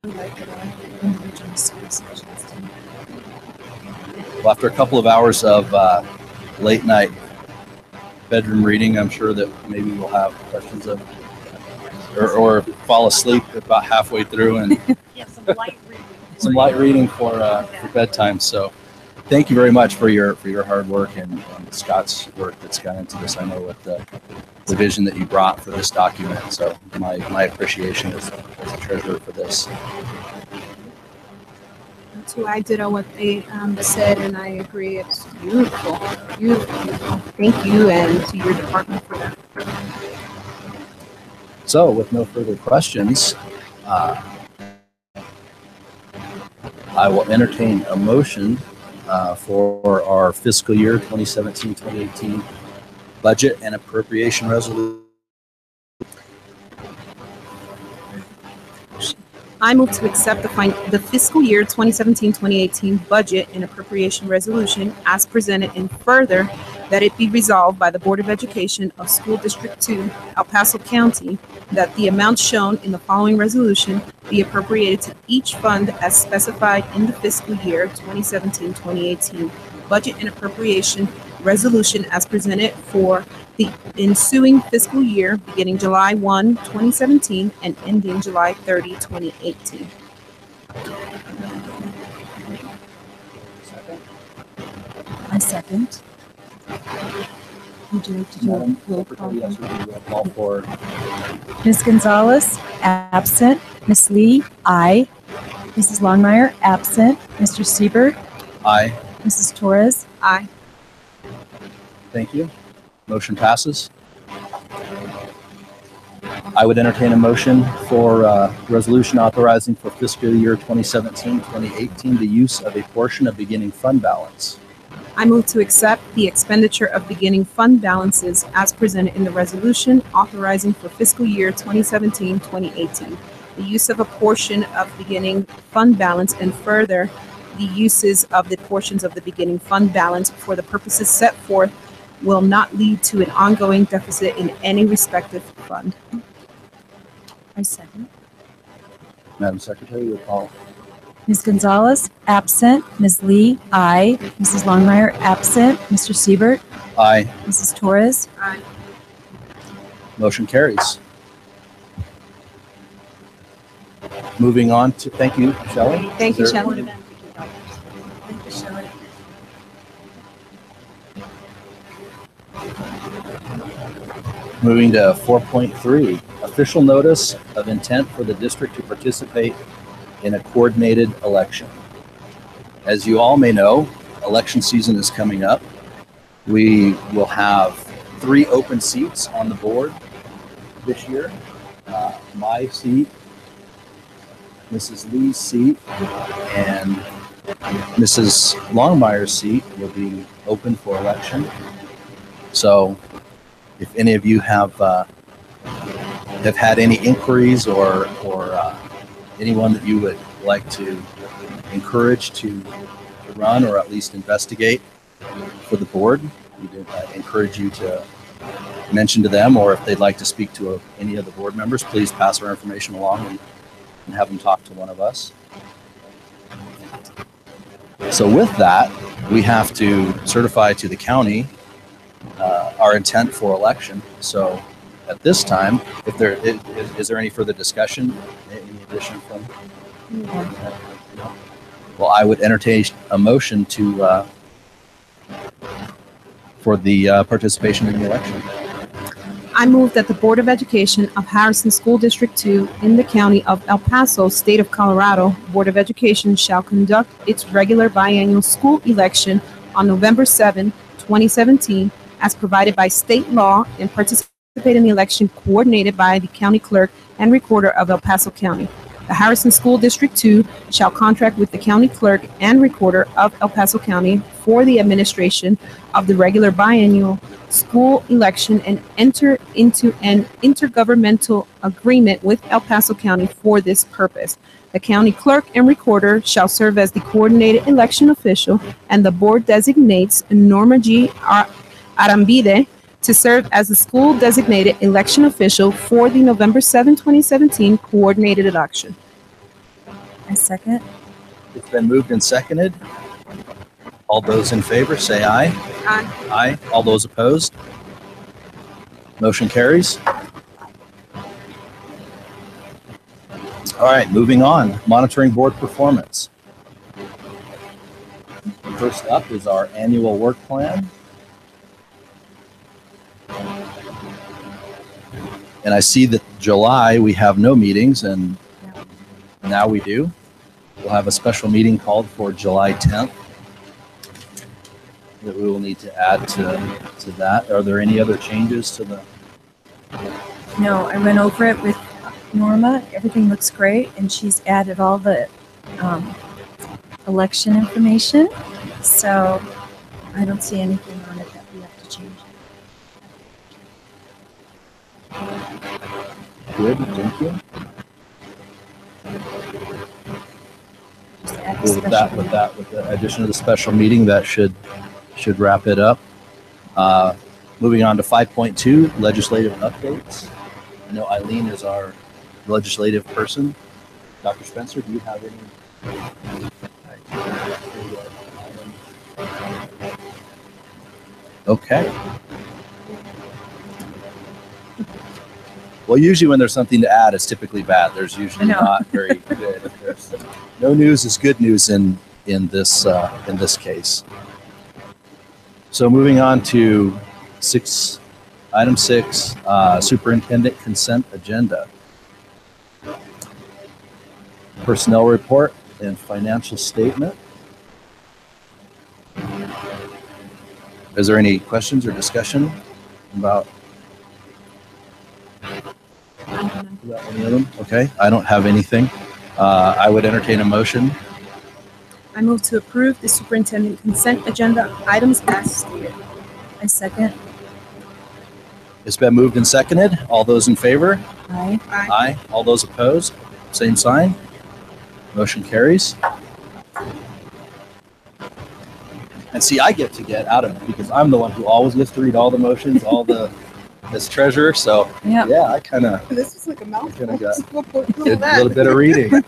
Well, after a couple of hours of late night bedroom reading, I'm sure that maybe we'll have questions of or fall asleep about halfway through and some light reading for bedtime. So thank you very much for your hard work and Scott's work that's gone into this. I know with the vision that you brought for this document. So my appreciation as a treasurer for this. Too, I did what they said, and I agree. It's beautiful, beautiful. Thank you, and to your department for that. So, with no further questions, I will entertain a motion for our fiscal year 2017-2018 budget and appropriation resolution. I move to accept the fiscal year 2017-2018 budget and appropriation resolution as presented, and further that it be resolved by the Board of Education of School District 2, El Paso County, that the amount shown in the following resolution be appropriated to each fund as specified in the fiscal year 2017-2018 budget and appropriation resolution as presented for the ensuing fiscal year beginning July 1, 2017 and ending July 30, 2018. I second. Would you like to do a roll call? Yes, we do. Call for Ms. Gonzalez, absent. Ms. Lee, aye. Mrs. Longmire, absent. Mr. Siebert, aye. Mrs. Torres, Aye. Thank you. Motion passes. I would entertain a motion for resolution authorizing for fiscal year 2017-2018 the use of a portion of beginning fund balance. I move to accept the expenditure of beginning fund balances as presented in the resolution authorizing for fiscal year 2017-2018 the use of a portion of beginning fund balance, and further the uses of the portions of the beginning fund balance for the purposes set forth will not lead to an ongoing deficit in any respective fund. I second. Madam Secretary, your call. Ms. Gonzalez, absent. Ms. Lee, aye. Mrs. Longmire, absent. Mr. Siebert, Aye. Mrs. Torres, Aye. Motion carries. Moving on to, thank you, Shelley. Thank you, Is there- Shelley. Moving to 4.3, official notice of intent for the district to participate in a coordinated election. As you all may know, election season is coming up. We will have 3 open seats on the board this year. My seat, Mrs. Lee's seat, and Mrs. Longmire's seat will be open for election. So if any of you have had any inquiries or anyone that you would like to encourage to run or at least investigate for the board, we encourage you to mention to them, or if they'd like to speak to any of the board members, please pass our information along and have them talk to one of us. So with that, we have to certify to the county our intent for election. So at this time, if there is there any further discussion, any addition from? Well, I would entertain a motion to for the participation in the election. I move that the Board of Education of Harrison School District 2 in the County of El Paso, State of Colorado, Board of Education shall conduct its regular biannual school election on November 7, 2017, as provided by state law, and participate in the election coordinated by the County Clerk and Recorder of El Paso County. The Harrison School District 2 shall contract with the County Clerk and Recorder of El Paso County for the administration of the regular biannual school election and enter into an intergovernmental agreement with El Paso County for this purpose. The County Clerk and Recorder shall serve as the coordinated election official, and the board designates Norma G. Arambide to serve as the school designated election official for the November 7, 2017 coordinated election. second. It's been moved and seconded. All those in favor say aye. Aye. Aye. All those opposed? Motion carries. All right, moving on. Monitoring board performance. First up is our annual work plan. And I see that July we have no meetings, and now we do. We'll have a special meeting called for July 10th that we will need to add to that. Are there any other changes to the? No, I went over it with Norma. Everything looks great, and she's added all the election information. So I don't see anything on it that we have to change. Good, thank you. Just add the With special with the addition of the special meeting, that should wrap it up. Moving on to 5.2, legislative updates. I know Eileen is our legislative person. Dr. Spencer, do you have any? Okay. Well, usually when there's something to add, it's typically bad. There's usually not very good. No news is good news in this case. So moving on to item 6, superintendent consent agenda. Personnel report and financial statement. Is there any questions or discussion about any of them? Okay, I don't have anything. I would entertain a motion. I move to approve the superintendent consent agenda items as stated. I second. It's been moved and seconded. All those in favor? Aye. Aye. Aye. All those opposed? Same sign. Motion carries. And see, I get to get out of it because I'm the one who always gets to read all the motions, as treasurer. So Yep. yeah, I kind of This is like a mouthful. Gonna go. Look did at a that. little bit of reading.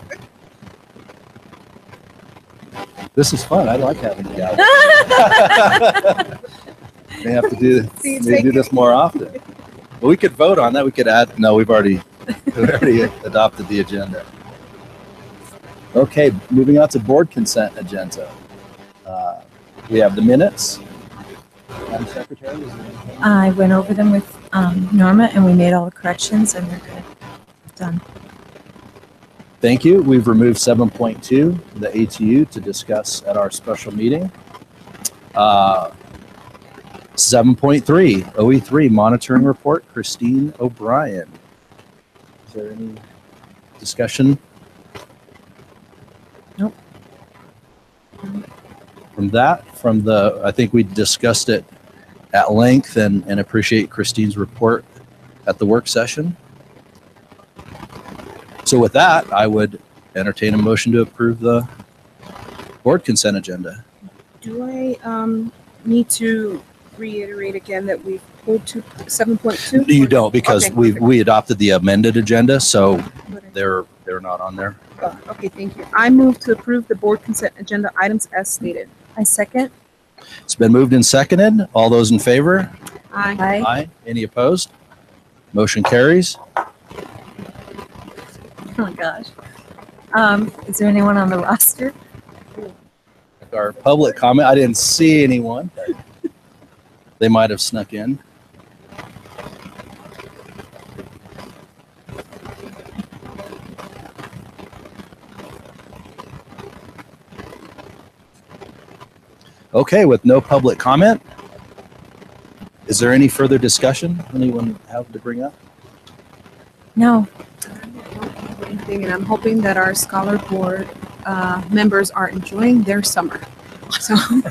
This is fun. I like having you guys. They have to do this more often. Well, we could vote on that. We could add. No, we've already adopted the agenda. Okay, moving on to board consent agenda. We have the minutes. Madam Secretary, is there anything? I went over them with Norma, and we made all the corrections, and they're good. Done. Thank you. We've removed 7.2, the ATU, to discuss at our special meeting. 7.3, OE3, monitoring report, Christine O'Brien. Is there any discussion? Nope. I think we discussed it at length and appreciate Christine's report at the work session. So with that, I would entertain a motion to approve the board consent agenda. Do I need to reiterate again that we've pulled to 7.2? You don't, because Okay, we adopted the amended agenda, so they're not on there. Okay, thank you. I move to approve the board consent agenda items as stated. I second. It's been moved and seconded. All those in favor? Aye. Aye. Aye. Any opposed? Motion carries. Oh my gosh. Is there anyone on the roster? Our public comment, I didn't see anyone. They might have snuck in. Okay, with no public comment, is there any further discussion anyone have to bring up? No. Anything, and I'm hoping that our Scholar Board members are enjoying their summer. So I'm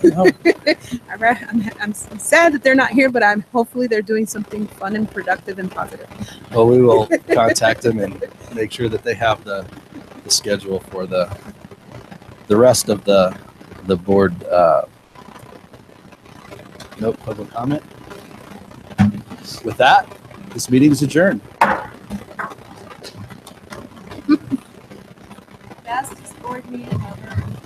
sad that they're not here, but hopefully they're doing something fun and productive and positive. Well, we will contact them and make sure that they have the schedule for the rest of the board. No public comment. With that, this meeting is adjourned. Fast board meeting over